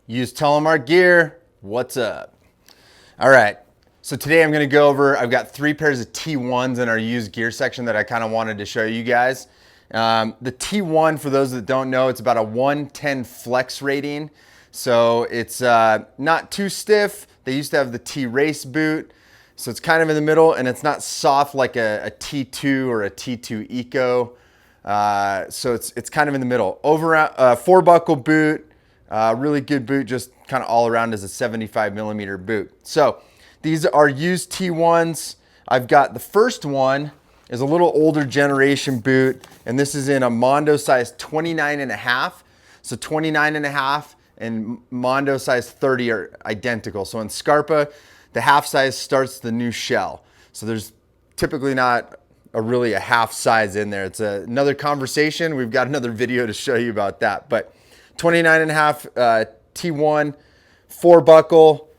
Use Telemark gear. What's up? All right. So today I'm going to go over, I've got 3 pairs of T1s in our used gear section that I kind of wanted to show you guys. The T1, for those that don't know, it's about a 110 flex rating. So it's not too stiff. They used to have the T race boot. So it's kind of in the middle, and it's not soft like a T2 or a T2 Eco. So it's kind of in the middle. 4-buckle boot. Really good boot, just kind of all around as a 75 millimeter boot. So these are used T1s. I've got the first one is a little older generation boot, and this is in a Mondo size 29 and a half. So 29 and a half and Mondo size 30 are identical. So in Scarpa, the half size starts the new shell. So there's typically not really a half size in there. It's another conversation. We've got another video to show you about that. But 29 and a half T1, 4-buckle,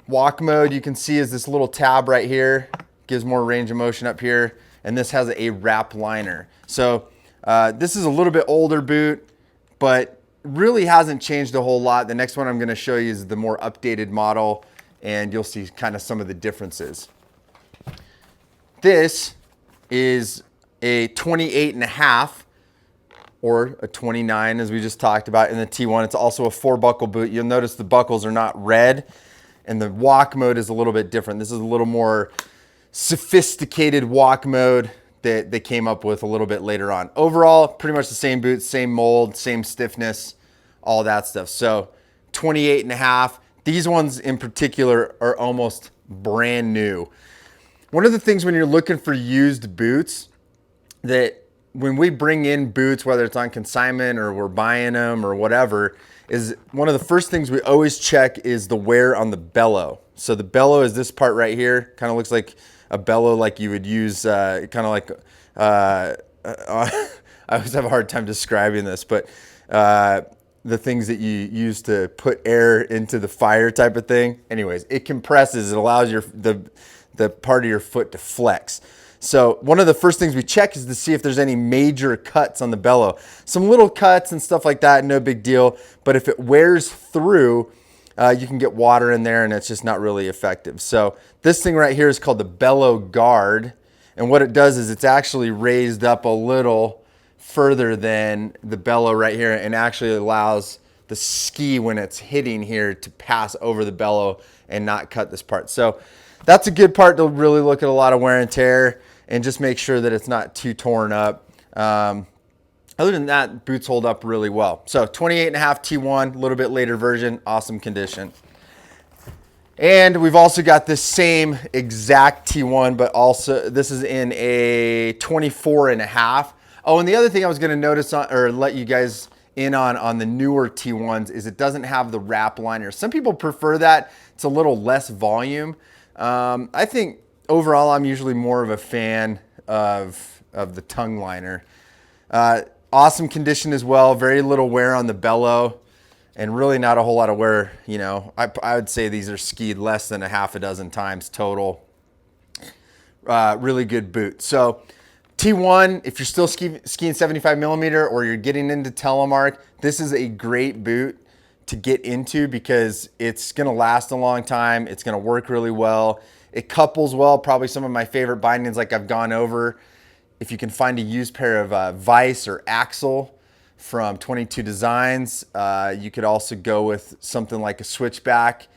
walk mode. You can see is this little tab right here, gives more range of motion up here. And this has a wrap liner. So this is a little bit older boot, but really hasn't changed a whole lot. The next one I'm going to show you is the more updated model, and you'll see kind of some of the differences. This is a 28 and a half or a 29, as we just talked about in the T1. It's also a 4-buckle boot. You'll notice the buckles are not red, and the walk mode is a little bit different. This is a little more sophisticated walk mode that they came up with a little bit later on. Overall, pretty much the same boot, same mold, same stiffness, all that stuff. So 28 and a half. These ones in particular are almost brand new. One of the things when you're looking for used boots, that when we bring in boots, whether it's on consignment or we're buying them or whatever, is one of the first things we always check is the wear on the bellow. So the bellow is this part right here. Kind of looks like a bellow like you would use, kind of like, I always have a hard time describing this, but the things that you use to put air into the fire type of thing. Anyways, it compresses, it allows the part of your foot to flex. So one of the first things we check is to see if there's any major cuts on the bellow. Some little cuts and stuff like that, no big deal. But if it wears through, you can get water in there and it's just not really effective. So this thing right here is called the bellow guard. And what it does is it's actually raised up a little further than the bellow right here, and actually allows the ski when it's hitting here to pass over the bellow and not cut this part. So that's a good part to really look at a lot of wear and tear and just make sure that it's not too torn up. Other than that, boots hold up really well. So 28 and a half T1, a little bit later version, awesome condition. And we've also got this same exact T1, but also this is in a 24 and a half. Oh, and the other thing I was going to notice on, or let you guys in on the newer T1s, is it doesn't have the wrap liner. Some people prefer that. It's a little less volume. I think overall I'm usually more of a fan of the tongue liner. Awesome condition as well, very little wear on the bellow, and really not a whole lot of wear. You know, I would say these are skied less than a half a dozen times total. Really good boot. So T1, if you're still skiing 75 millimeter or you're getting into Telemark, this is a great boot to get into because it's going to last a long time. It's going to work really well. It couples well. Probably some of my favorite bindings, like I've gone over. If you can find a used pair of Vice or Axle from 22 Designs, you could also go with something like a Switchback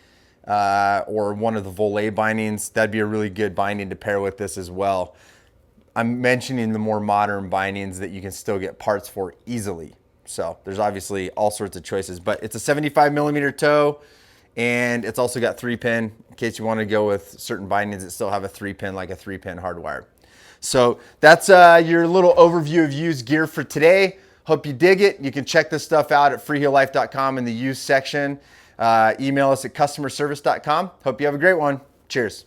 or one of the Volet bindings. That'd be a really good binding to pair with this as well. I'm mentioning the more modern bindings that you can still get parts for easily. So there's obviously all sorts of choices, but it's a 75 millimeter toe, and it's also got 3-pin in case you want to go with certain bindings that still have a 3-pin, like a 3-pin hardwire. So that's your little overview of used gear for today. Hope you dig it. You can check this stuff out at freeheellife.com in the used section. Email us at customerservice.com. Hope you have a great one. Cheers.